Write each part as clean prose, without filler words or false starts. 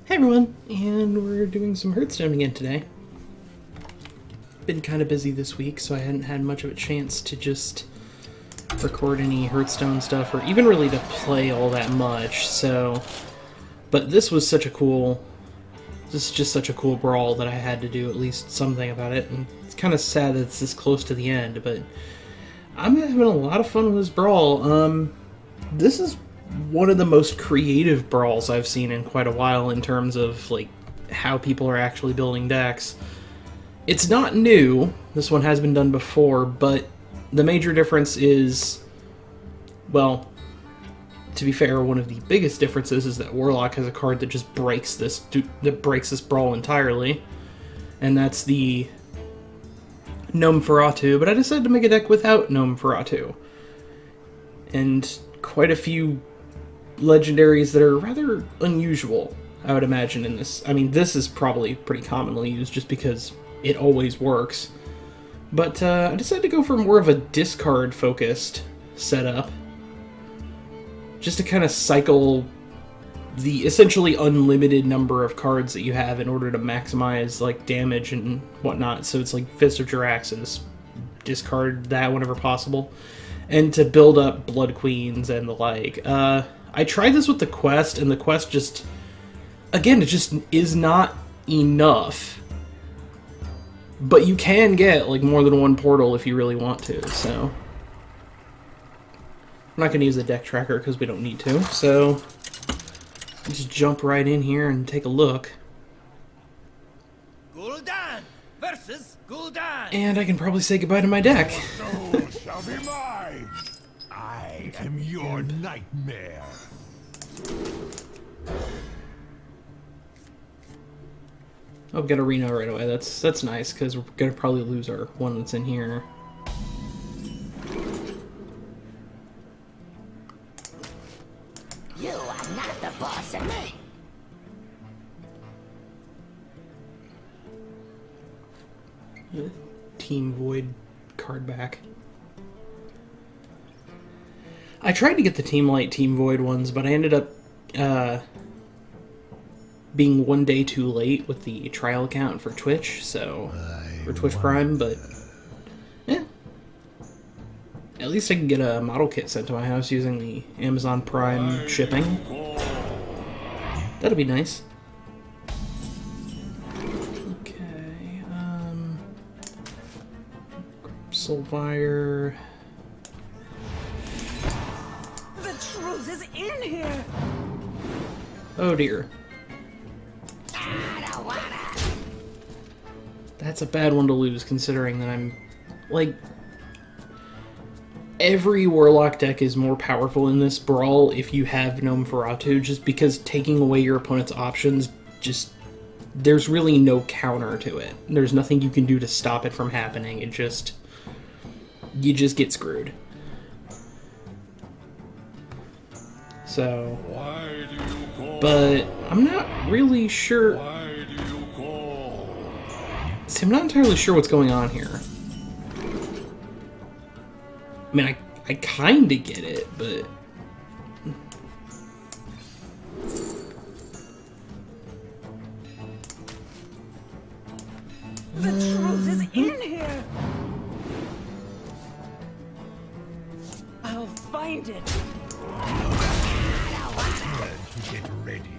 Hey everyone, and we're doing some Hearthstone again today. Been kind of busy this week, so I hadn't had much of a chance to just record any Hearthstone stuff, or even really to play all that much, so... But this was such a cool... This is just such a cool brawl that I had to do at least something about it, and it's kind of sad that it's this close to the end, but... I'm having a lot of fun with this brawl. This is one of the most creative brawls I've seen in quite a while in terms of, like, how people are actually building decks. It's not new, this one has been done before, but the major difference is, well, to be fair, one of the biggest differences is that Warlock has a card that just breaks this brawl entirely, and that's the Gnomeferatu, but I decided to make a deck without Gnomeferatu. And quite a few legendaries that are rather unusual, I would imagine, in this. I mean, this is probably pretty commonly used just because it always works. But I decided to go for more of a discard-focused setup, just to kind of cycle the essentially unlimited number of cards that you have in order to maximize, like, damage and whatnot. So it's like Fist of Jaraxxus, discard that whenever possible, and to build up Blood Queens and the like. I tried this with the quest, and the quest just, again, it just is not enough. But you can get, like, more than one portal if you really want to, so... I'm not going to use the deck tracker because we don't need to, so... just jump right in here and take a look. Gul'dan versus Gul'dan. And I can probably say goodbye to my deck. Soul shall be mine. I am your nightmare. Oh, we got a Reno right away. That's nice, because we're going to probably lose our one that's in here. You are not the boss of me. Team Void card back. I tried to get the Team Light, Team Void ones, but I ended up being one day too late with the trial account for Twitch, so... for Twitch Prime, but... yeah. At least I can get a model kit sent to my house using the Amazon Prime shipping. That'll be nice. Okay, Soulfire... The truth is in here. oh dear. I don't wanna. That's a bad one to lose, considering that I'm, like... every Warlock deck is more powerful in this brawl if you have Gnomeferatu, just because taking away your opponent's options, just... there's really no counter to it. There's nothing you can do to stop it from happening, it just... you just get screwed. So... Why do you call? but I'm not really sure... Why do you call? see, I'm not entirely sure what's going on here. I mean, I kind of get it, but... The truth is in here. I'll find it. Time to get ready.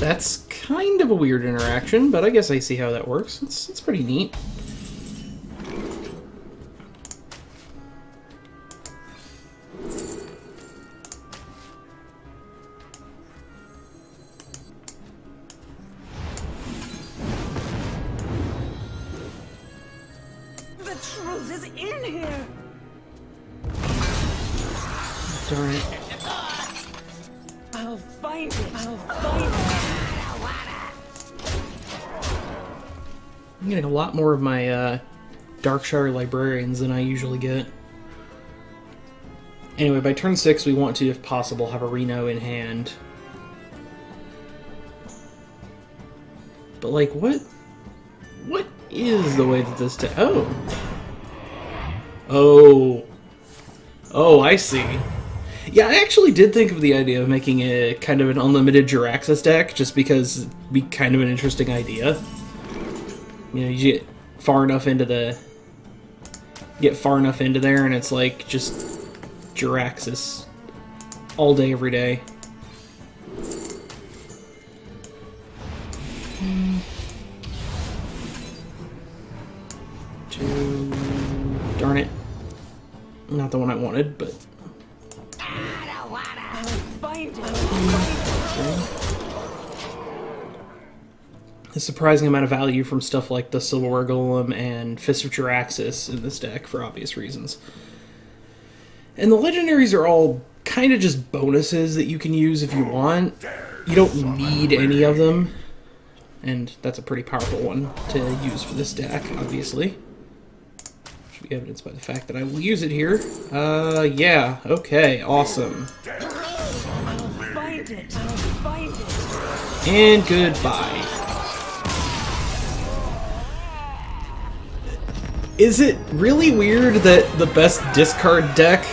that's kind of a weird interaction, but I guess I see how that works. It's pretty neat. The truth is in here. Darn it. I'll find it. I'll find it. I'm getting a lot more of my Darkshire Librarians than I usually get. Anyway, by turn 6 we want to, if possible, have a Reno in hand. But, like, what is the way that this... Oh, I see. Yeah, I actually did think of the idea of making a kind of an unlimited Jiraxis deck, just because it'd be kind of an interesting idea. You know, you get far enough into there, and it's like just Jiraxis all day, every day. Darn it. Not the one I wanted, but... A surprising amount of value from stuff like the Silverware Golem and Fist of Jiraxis in this deck for obvious reasons. And the legendaries are all kind of just bonuses that you can use if you want. You don't need any of them. And that's a pretty powerful one to use for this deck, obviously. Should be evidenced by the fact that I will use it here. Yeah, okay, awesome. And goodbye. Is it really weird that the best discard deck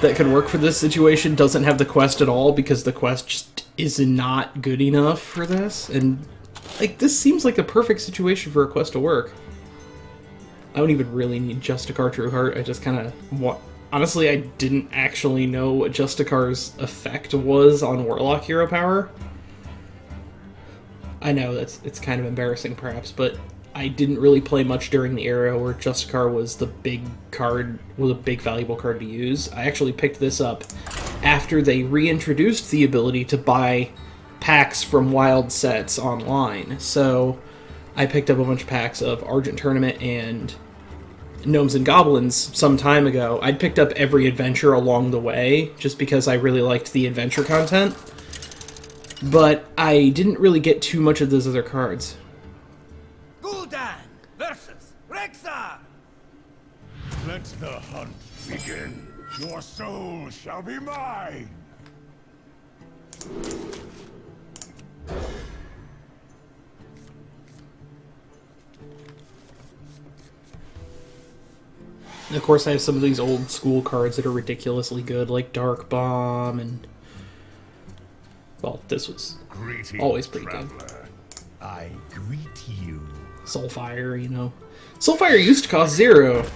that could work for this situation doesn't have the quest at all, because the quest just is not good enough for this? And, like, this seems like a perfect situation for a quest to work. I don't even really need Justicar Trueheart. I just kind of honestly, I didn't actually know what Justicar's effect was on Warlock hero power. I know it's kind of embarrassing, perhaps, but I didn't really play much during the era where Justicar was the big card, was a big valuable card to use. I actually picked this up after they reintroduced the ability to buy packs from wild sets online. So I picked up a bunch of packs of Argent Tournament and Gnomes and Goblins some time ago. I'd picked up every adventure along the way just because I really liked the adventure content. But I didn't really get too much of those other cards. Gul'dan versus Rexxar! Let the hunt begin. Your soul shall be mine. And of course, I have some of these old school cards that are ridiculously good, like Dark Bomb, and... well, this was always pretty good. I greet you. Soulfire, you know. Soulfire used to cost 0.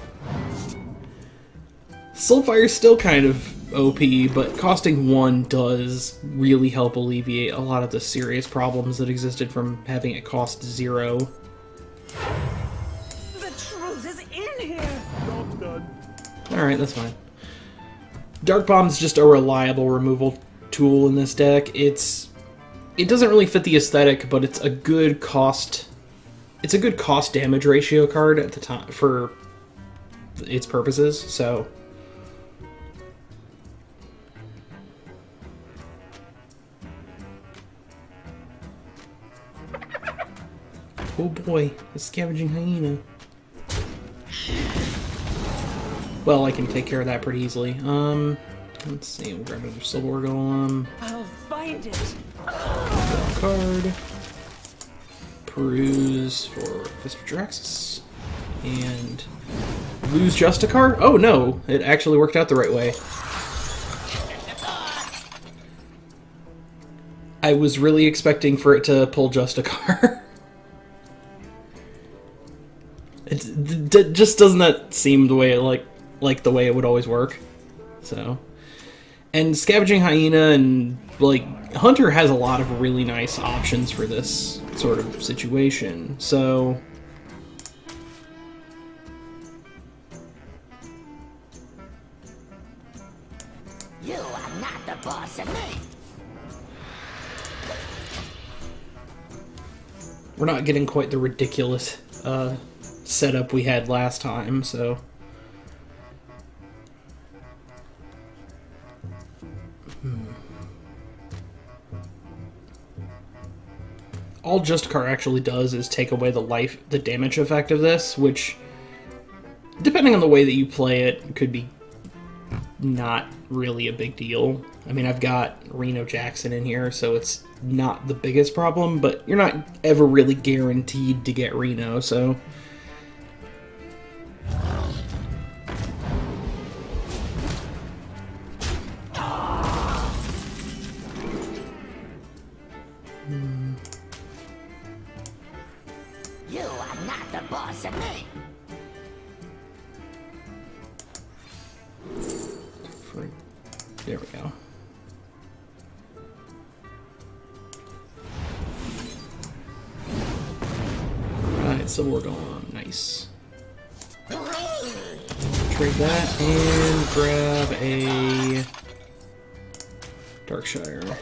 Soulfire's still kind of OP, but costing 1 does really help alleviate a lot of the serious problems that existed from having it cost 0. The truth is in here. Alright, that's fine. Dark Bomb's just a reliable removal tool in this deck. It doesn't really fit the aesthetic, but it's a good cost. It's a good cost damage ratio card at the time for its purposes. So, oh boy, a Scavenging Hyena. Well, I can take care of that pretty easily. Let's see, we'll grab another Silverware Golem. I'll find it. Card. Peruse for Fist of Jiraxis. And lose Justicar? Oh no, it actually worked out the right way. I was really expecting for it to pull Justicar. It just doesn't that seem the way it like the way it would always work. So, and Scavenging Hyena and like Hunter has a lot of really nice options for this sort of situation. So, you are not the boss of me. we're not getting quite the ridiculous setup we had last time, so. All Justicar actually does is take away the damage effect of this, which, depending on the way that you play it, could be not really a big deal. I mean, I've got Reno Jackson in here, so it's not the biggest problem, but you're not ever really guaranteed to get Reno, so... You are not the boss of me. There we go. Alright, so we're going. Nice. Trade that and grab a Darkshire.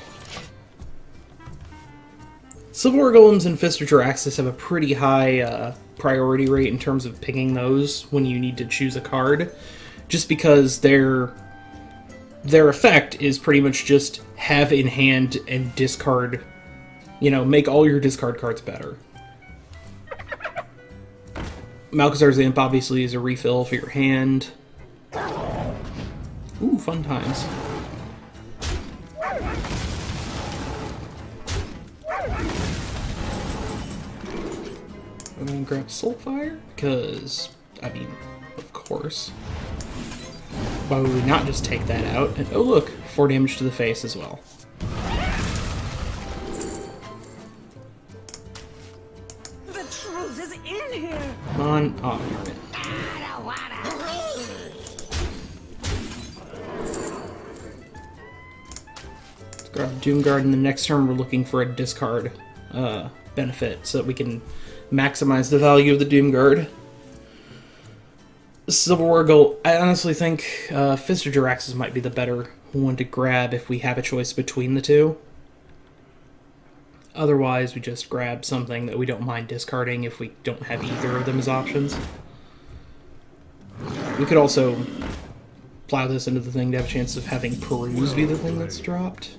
Civil War Golems and Fist of Jaraxxus have a pretty high priority rate in terms of picking those when you need to choose a card, just because their effect is pretty much just have in hand and discard, you know, make all your discard cards better. Malchezaar's Imp obviously is a refill for your hand. Ooh, fun times. I'm gonna grab Soulfire, because, I mean, of course. Why would we not just take that out? And oh look, 4 damage to the face as well. The truth is in here. Come on. Oh, darn it. I don't wanna. Let's grab Doomguard, and the next turn we're looking for a discard benefit so that we can maximize the value of the Doomguard. Civil War Gold, I honestly think Fist of Jaraxxus might be the better one to grab if we have a choice between the two. Otherwise, we just grab something that we don't mind discarding if we don't have either of them as options. We could also plow this into the thing to have a chance of having Peruse be the thing that's dropped.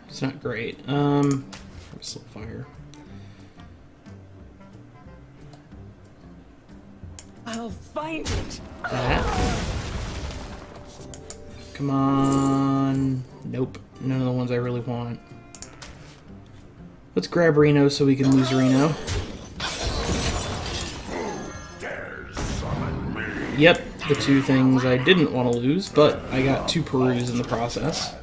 It's not great. Fire. I'll find it. That. Come on. Nope. None of the ones I really want. Let's grab Reno so we can lose Reno. Yep, the two things I didn't want to lose, but I got 2 Peruse in the process.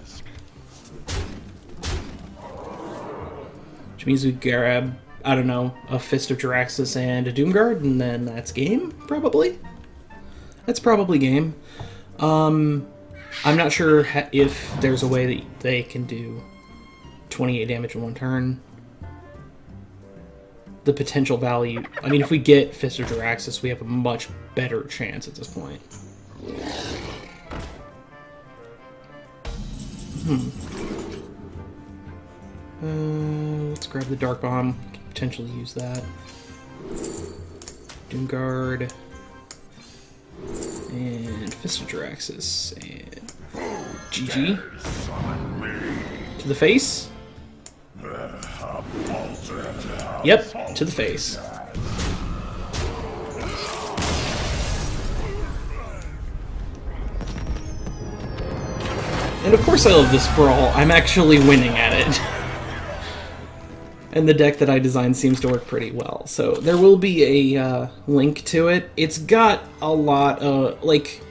Which means we grab, I don't know, a Fist of Jaraxxus and a Doomguard, and then that's game, probably? That's probably game. I'm not sure if there's a way that they can do 28 damage in 1 turn. The potential value... I mean, if we get Fist of Jaraxxus, we have a much better chance at this point. Let's grab the Dark Bomb. Potentially use that. Doomguard. And Fist of Jaraxxus. And GG. To the face. Yep, to the face. And of course I love this brawl. I'm actually winning at it. And the deck that I designed seems to work pretty well. So there will be a link to it. It's got a lot of, like,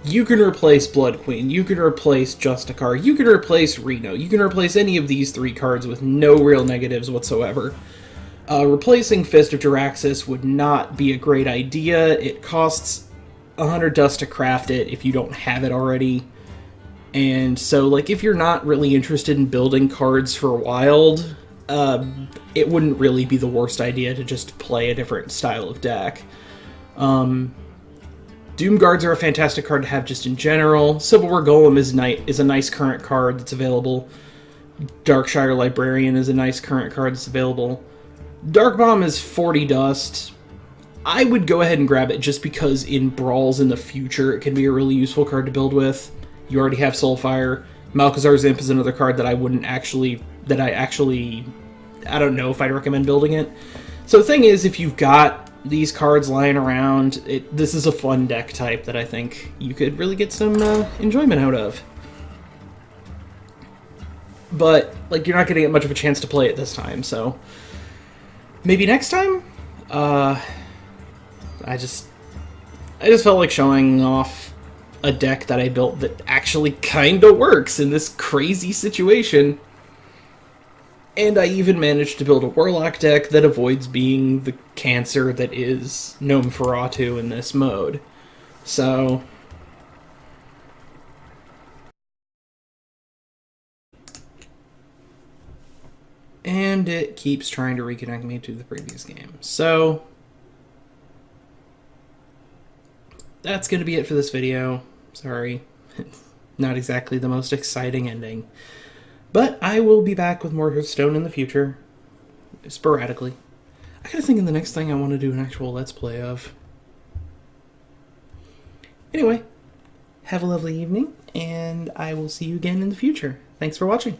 you can replace Blood Queen, you can replace Justicar, you can replace Reno, you can replace any of these 3 cards with no real negatives whatsoever. Replacing Fist of Jaraxxus would not be a great idea. It costs 100 dust to craft it if you don't have it already. And so, like, if you're not really interested in building cards for Wild, it wouldn't really be the worst idea to just play a different style of deck. Doomguards are a fantastic card to have just in general. Civil War Golem is a nice current card that's available. Darkshire Librarian is a nice current card that's available. Dark Bomb is 40 dust. I would go ahead and grab it just because in Brawls in the future it can be a really useful card to build with. You already have Soulfire. Malchezaar's Imp is another card that I don't know if I'd recommend building it. So the thing is, if you've got these cards lying around. This is a fun deck type that I think you could really get some enjoyment out of. But, like, you're not going to get much of a chance to play it this time, so maybe next time? I just felt like showing off a deck that I built that actually kinda works in this crazy situation. And I even managed to build a Warlock deck that avoids being the cancer that is Gnomeferatu in this mode. So and it keeps trying to reconnect me to the previous game. So that's going to be it for this video. Sorry. Not exactly the most exciting ending. But I will be back with more Hearthstone in the future. Sporadically. I gotta think of the next thing I want to do an actual Let's Play of. Anyway, have a lovely evening, and I will see you again in the future. Thanks for watching.